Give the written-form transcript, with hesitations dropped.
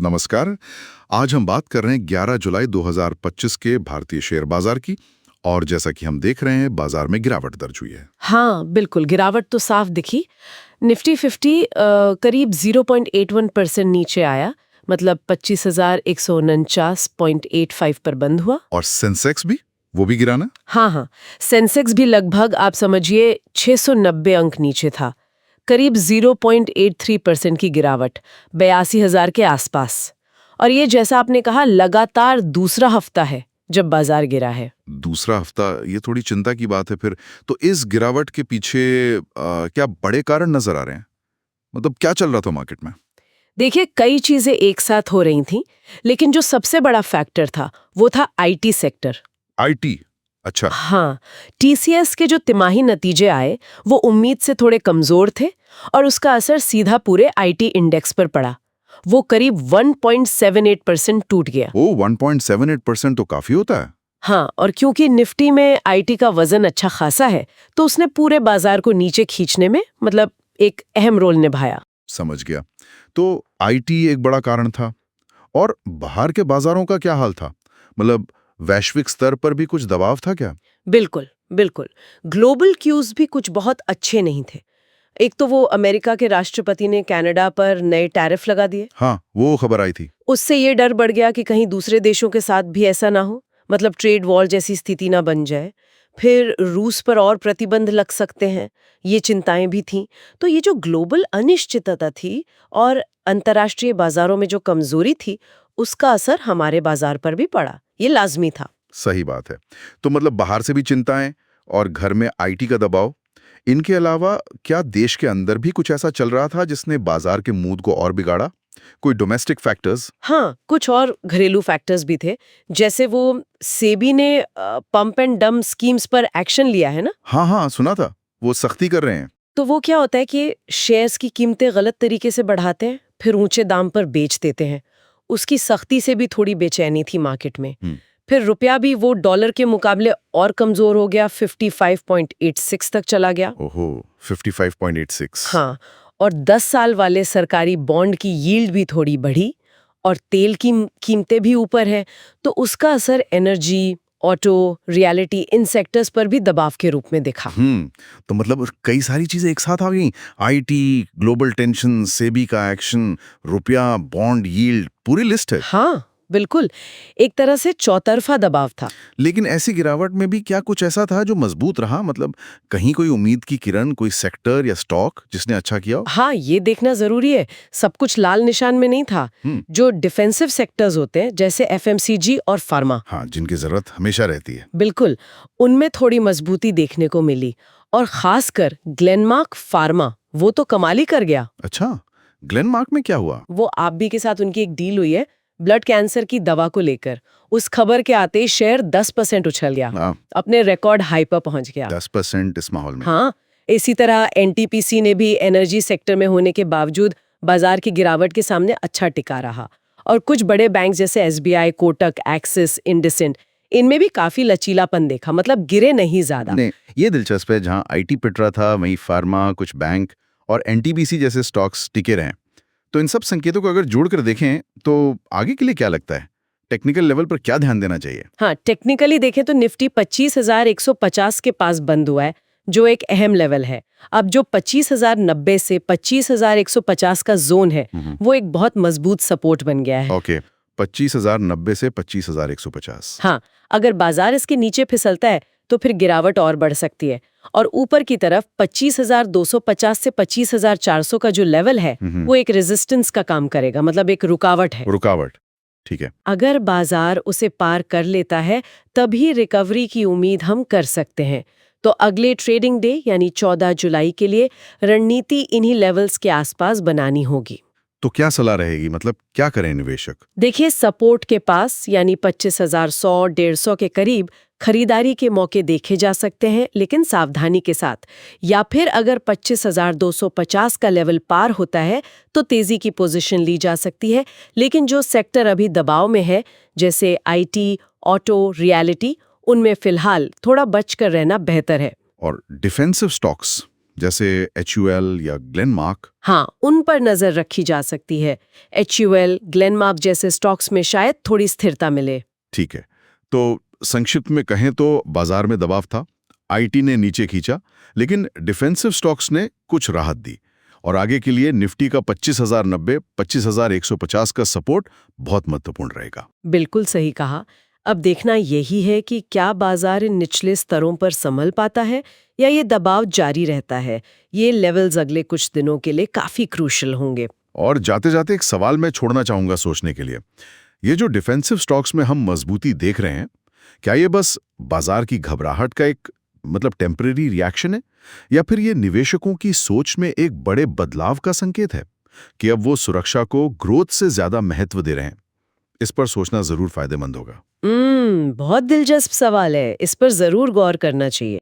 नमस्कार। आज हम बात कर रहे हैं 11 जुलाई 2025 के भारतीय शेयर बाजार की। और जैसा कि हम देख रहे हैं, बाजार में गिरावट दर्ज हुई है। हाँ, बिल्कुल गिरावट तो साफ दिखी। निफ्टी 50 करीब 0.81% नीचे आया, मतलब 25,149.85 पर बंद हुआ। और सेंसेक्स भी, वो भी गिरा ना? हाँ, सेंसेक्स भी लगभग आप समझिए 690 अंक नीचे था, करीब 0.83% की गिरावट, 82,000 के आसपास। और ये जैसा आपने कहा, लगातार दूसरा हफ्ता है जब बाजार गिरा है। दूसरा हफ्ता, ये थोड़ी चिंता की बात है फिर। तो इस गिरावट के पीछे क्या बड़े कारण नजर आ रहे हैं? मतलब क्या चल रहा था मार्केट में? देखिए, कई चीजें एक साथ हो रही थीं, लेकिन जो सबसे बड़ा फैक्टर था वो था आईटी सेक्टर। आईटी? अच्छा। हाँ, टीसीएस के जो तिमाही नतीजे आए वो उम्मीद से थोड़े कमजोर थे और उसका असर सीधा पूरे आईटी इंडेक्स पर पड़ा। वो करीब 1.78% टूट गया। ओ, 1.78% तो काफी होता है। हाँ, और क्योंकि निफ्टी में आईटी का वजन अच्छा खासा है, तो उसने पूरे बाजार को नीचे खींचने में मतलब एक अहम रोल निभाया। समझ गया। तो आईटी एक बड़ा कारण था। और बाहर के बाजारों का क्या हाल था? मतलब वैश्विक स्तर पर भी कुछ दबाव था क्या? बिल्कुल, बिल्कुल। ग्लोबल क्यूज भी कुछ बहुत अच्छे नहीं थे। एक तो वो अमेरिका के राष्ट्रपति ने कनाडा पर नए टैरिफ लगा दिए। हाँ, वो खबर आई थी। उससे ये डर बढ़ गया कि कहीं दूसरे देशों के साथ भी ऐसा ना हो, मतलब ट्रेड वॉर जैसी स्थिति ना बन जाए। फिर रूस पर और प्रतिबंध लग सकते हैं, ये चिंताएं भी थीं। तो ये जो ग्लोबल अनिश्चितता थी और अंतर्राष्ट्रीय बाजारों में जो कमजोरी थी, उसका असर हमारे बाजार पर भी पड़ा। ये लाजमी था। सही बात है। तो मतलब बाहर से भी चिंताएं और घर में आईटी का दबाव। इनके अलावा क्या देश के अंदर भी कुछ ऐसा चल रहा था जिसने बाजार के मूड को और बिगाड़ा? कोई डोमेस्टिक फैक्टर्स? हाँ, कुछ और घरेलू फैक्टर्स भी थे, जैसे वो सेबी ने पंप एंड डंप स्कीम्स पर एक्शन लिया है ना। हाँ हाँ, सुना था। वो सख्ती कर रहे हैं। तो वो क्या होता है कि शेयर्स की कीमतें गलत तरीके से बढ़ाते हैं, फिर ऊंचे दाम पर बेच देते हैं। उसकी सख्ती से भी थोड़ी बेचैनी थी मार्केट में। फिर रुपया भी वो डॉलर के मुकाबले और कमजोर हो गया, 55.86 तक चला गया। ओहो, 55.86। हाँ, और 10 साल वाले सरकारी बॉन्ड की यील्ड भी थोड़ी बढ़ी और तेल की कीमतें भी ऊपर है, तो उसका असर energy, auto, reality in sectors पर भी दबाव के रूप में दिखा। तो मतलब कई सारी चीजें एक साथ आ गई। आईटी, ग्लोबल टेंशन, सेबी का एक्शन, रुपया, बॉन्ड यील्ड, पूरी लिस्ट है। हाँ, बिल्कुल, एक तरह से चौतरफा दबाव था। लेकिन ऐसी गिरावट में भी क्या कुछ ऐसा था जो मजबूत रहा? मतलब कहीं कोई उम्मीद की किरण, कोई सेक्टर या स्टॉक जिसने अच्छा किया हो? हाँ, ये देखना जरूरी है। सब कुछ लाल निशान में नहीं था। जो डिफेंसिव सेक्टर्स होते हैं, जैसे एफएमसीजी और फार्मा, हाँ, जिनकी जरूरत हमेशा रहती है। बिल्कुल, उनमें थोड़ी मजबूती देखने को मिली। और खासकर ग्लेनमार्क फार्मा, वो तो कमाल ही कर गया। अच्छा, ग्लेनमार्क में क्या हुआ? वो आप के साथ उनकी एक डील हुई है ब्लड कैंसर की दवा को लेकर। उस खबर के आते ही शेयर 10% उछल गया, हाँ, अपने रिकॉर्ड हाई पर पहुंच गया। 10% इस माहौल में। हाँ, इसी तरह एनटीपीसी ने भी एनर्जी सेक्टर में होने के बावजूद बाजार की गिरावट के सामने अच्छा टिका रहा। और कुछ बड़े बैंक जैसे एसबीआई, कोटक, एक्सिस, इंडसइंड, इनमें भी काफी लचीलापन देखा, मतलब गिरे नहीं ज्यादा। नहीं, ये दिलचस्प है। जहां आईटी पिट रहा था, वहीं फार्मा, कुछ बैंक और एनटीपीसी जैसे स्टॉक्स टिके रहे। तो इन सब संकेतों को अगर जोड़कर देखें तो आगे के लिए क्या लगता है? टेक्निकल लेवल पर क्या ध्यान देना चाहिए? हाँ, टेक्निकली देखें तो निफ्टी 25,150 के पास बंद हुआ है, जो एक अहम लेवल है। अब जो 25,090 से 25,150 का जोन है, वो एक बहुत मजबूत सपोर्ट बन गया है। ओके, 25,090 से 25,150। हाँ, अगर बाजार इसके नीचे फिसलता है तो फिर गिरावट और बढ़ सकती है। और ऊपर की तरफ 25,250 से 25,400 का जो लेवल है, वो एक रेजिस्टेंस का काम करेगा, मतलब एक रुकावट है। रुकावट, ठीक है। अगर बाजार उसे पार कर लेता है, तभी रिकवरी की उम्मीद हम कर सकते हैं। तो अगले ट्रेडिंग डे यानी 14 जुलाई के लिए रणनीति इन्हीं लेवल्स के आसपास बनानी होगी। तो क्या सलाह रहेगी? मतलब क्या करें निवेशक? देखिए, सपोर्ट के पास यानी 25,100, 150 के करीब खरीदारी के मौके देखे जा सकते हैं, लेकिन सावधानी के साथ। या फिर अगर 25,250 का लेवल पार होता है तो तेजी की पोजीशन ली जा सकती है। लेकिन जो सेक्टर अभी दबाव में है, जैसे आईटी, ऑटो, रियलिटी, उनमें फिलहाल थोड़ा बचकर रहना बेहतर है। और डिफेंसिव स्टॉक्स, जैसे HUL या ग्लेनमार्क? हाँ, उन पर नजर रखी जा सकती है। HUL, ग्लेनमार्क जैसे स्टॉक्स में शायद थोड़ी स्थिरता मिले। ठीक है, तो संक्षिप्त में कहें तो बाजार में दबाव था, आईटी ने नीचे खींचा, लेकिन डिफेंसिव स्टॉक्स ने कुछ राहत दी और आगे के लिए निफ्टी का 25,090, 25,150 का सपोर्ट बहुत महत्वपूर्ण रहेगा। बिल्कुल सही कहा। अब देखना यही है कि क्या बाजार इन निचले स्तरों पर संभल पाता है या ये दबाव जारी रहता है। ये लेवल्स अगले कुछ दिनों के लिए काफी क्रूशियल होंगे। और जाते जाते एक सवाल मैं छोड़ना चाहूंगा सोचने के लिए। ये जो डिफेंसिव स्टॉक्स में हम मजबूती देख रहे हैं, क्या ये बस बाजार की घबराहट का एक टेम्परेरी रिएक्शन है, या फिर ये निवेशकों की सोच में एक बड़े बदलाव का संकेत है कि अब वो सुरक्षा को ग्रोथ से ज्यादा महत्व दे रहे हैं? इस पर सोचना जरूर फायदेमंद होगा। बहुत दिलचस्प सवाल है। इस पर जरूर गौर करना चाहिए।